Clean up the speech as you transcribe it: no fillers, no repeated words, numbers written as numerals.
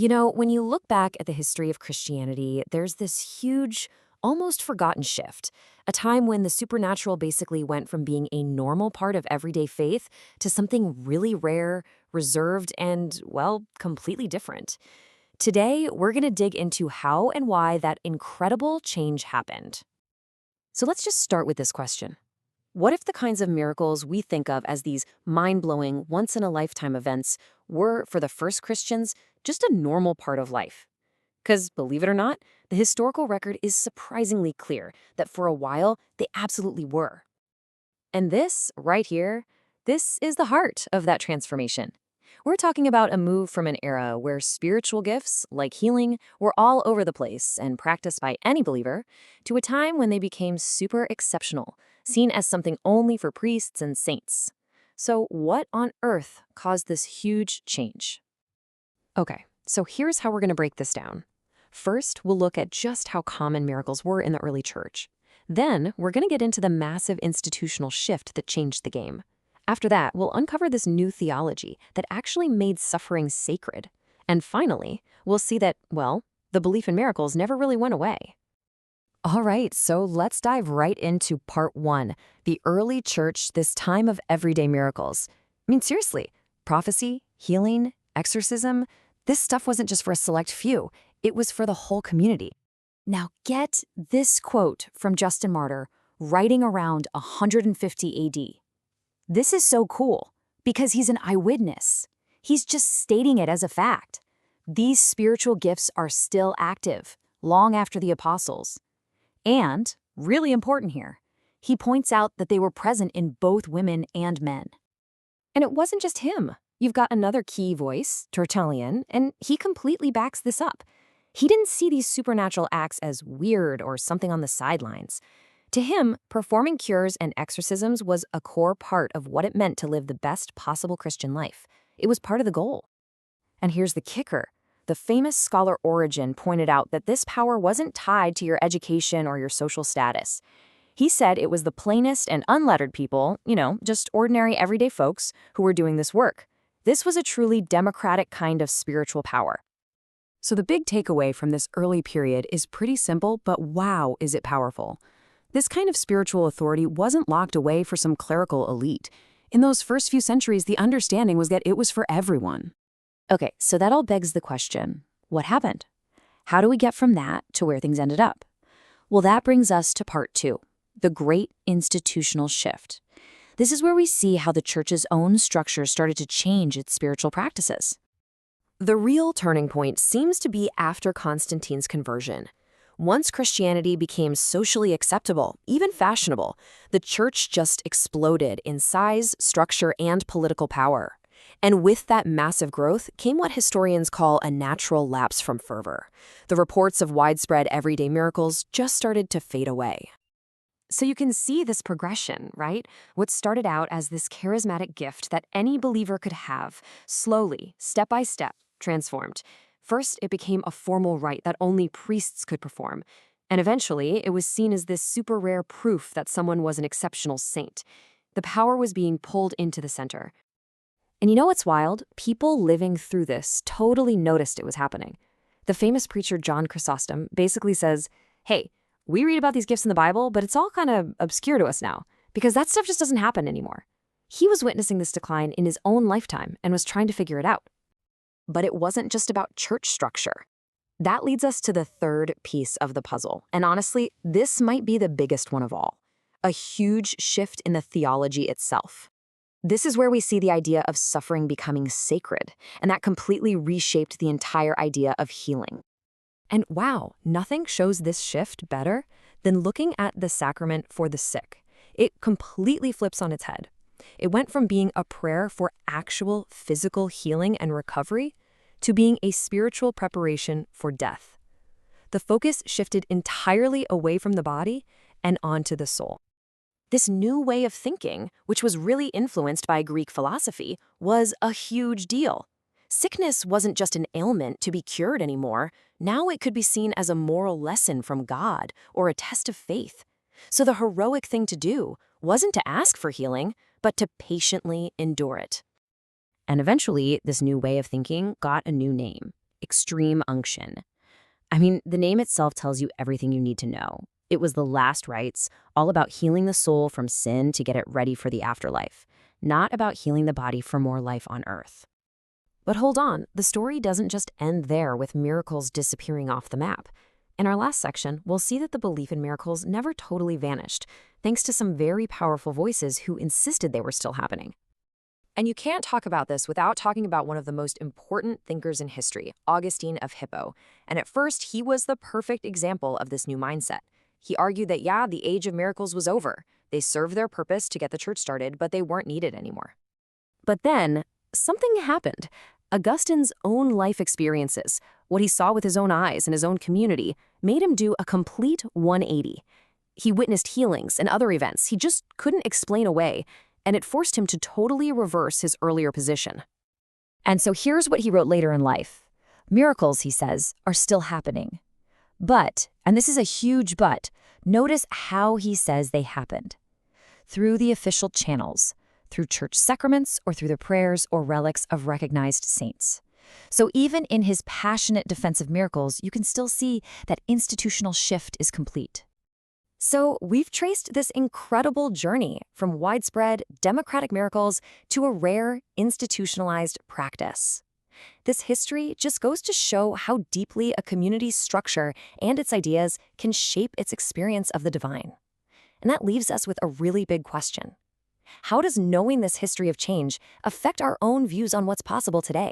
When you look back at the history of Christianity, there's this huge, almost forgotten shift, a time when the supernatural basically went from being a normal part of everyday faith to something really rare, reserved, and, well, completely different. Today, we're going to dig into how and why that incredible change happened. So let's just start with this question. What if the kinds of miracles we think of as these mind-blowing, once-in-a-lifetime events were, for the first Christians, just a normal part of life? Because, believe it or not, the historical record is surprisingly clear that for a while, they absolutely were. And this, right here, this is the heart of that transformation. We're talking about a move from an era where spiritual gifts, like healing, were all over the place and practiced by any believer, to a time when they became super exceptional, seen as something only for priests and saints. So what on earth caused this huge change? Okay, so here's how we're going to break this down. First, we'll look at just how common miracles were in the early church. Then, we're going to get into the massive institutional shift that changed the game. After that, we'll uncover this new theology that actually made suffering sacred. And finally, we'll see that, well, the belief in miracles never really went away. All right, so let's dive right into part one, the early church, this time of everyday miracles. I mean, seriously, prophecy, healing, exorcism, this stuff wasn't just for a select few, it was for the whole community. Now get this quote from Justin Martyr, writing around 150 AD. This is so cool, because he's an eyewitness. He's just stating it as a fact. These spiritual gifts are still active, long after the apostles. And, really important here, he points out that they were present in both women and men. And it wasn't just him. You've got another key voice, Tertullian, and he completely backs this up. He didn't see these supernatural acts as weird or something on the sidelines. To him, performing cures and exorcisms was a core part of what it meant to live the best possible Christian life. It was part of the goal. And here's the kicker. The famous scholar Origen pointed out that this power wasn't tied to your education or your social status. He said it was the plainest and unlettered people, just ordinary everyday folks, who were doing this work. This was a truly democratic kind of spiritual power. So the big takeaway from this early period is pretty simple, but wow, is it powerful. This kind of spiritual authority wasn't locked away for some clerical elite. In those first few centuries, the understanding was that it was for everyone. Okay, so that all begs the question, what happened? How do we get from that to where things ended up? Well, that brings us to part two, the great institutional shift. This is where we see how the church's own structure started to change its spiritual practices. The real turning point seems to be after Constantine's conversion. Once Christianity became socially acceptable, even fashionable, the church just exploded in size, structure, and political power. And with that massive growth came what historians call a natural lapse from fervor. The reports of widespread everyday miracles just started to fade away. So you can see this progression, right? What started out as this charismatic gift that any believer could have, slowly, step by step, transformed. First, it became a formal rite that only priests could perform. And eventually, it was seen as this super rare proof that someone was an exceptional saint. The power was being pulled into the center. And you know what's wild? People living through this totally noticed it was happening. The famous preacher John Chrysostom basically says, hey, we read about these gifts in the Bible, but it's all kind of obscure to us now, because that stuff just doesn't happen anymore. He was witnessing this decline in his own lifetime and was trying to figure it out. But it wasn't just about church structure. That leads us to the third piece of the puzzle. And honestly, this might be the biggest one of all. A huge shift in the theology itself. This is where we see the idea of suffering becoming sacred, and that completely reshaped the entire idea of healing. And wow, nothing shows this shift better than looking at the sacrament for the sick. It completely flips on its head. It went from being a prayer for actual physical healing and recovery to being a spiritual preparation for death. The focus shifted entirely away from the body and onto the soul. This new way of thinking, which was really influenced by Greek philosophy, was a huge deal. Sickness wasn't just an ailment to be cured anymore. Now it could be seen as a moral lesson from God or a test of faith. So the heroic thing to do wasn't to ask for healing, but to patiently endure it. And eventually, this new way of thinking got a new name. extreme unction. I mean, the name itself tells you everything you need to know. It was the last rites, all about healing the soul from sin to get it ready for the afterlife, not about healing the body for more life on earth. But hold on, the story doesn't just end there with miracles disappearing off the map. In our last section, we'll see that the belief in miracles never totally vanished, thanks to some very powerful voices who insisted they were still happening. And you can't talk about this without talking about one of the most important thinkers in history, Augustine of Hippo. And at first, he was the perfect example of this new mindset. He argued that, yeah, the age of miracles was over. They served their purpose to get the church started, but they weren't needed anymore. But then, something happened. Augustine's own life experiences, what he saw with his own eyes and his own community, made him do a complete 180. He witnessed healings and other events he just couldn't explain away, and it forced him to totally reverse his earlier position. And so here's what he wrote later in life. Miracles, he says, are still happening. But, and this is a huge but, notice how he says they happened. Through the official channels, through church sacraments, or through the prayers or relics of recognized saints. So even in his passionate defense of miracles, you can still see that institutional shift is complete. So we've traced this incredible journey from widespread democratic miracles to a rare institutionalized practice. This history just goes to show how deeply a community's structure and its ideas can shape its experience of the divine. And that leaves us with a really big question. How does knowing this history of change affect our own views on what's possible today?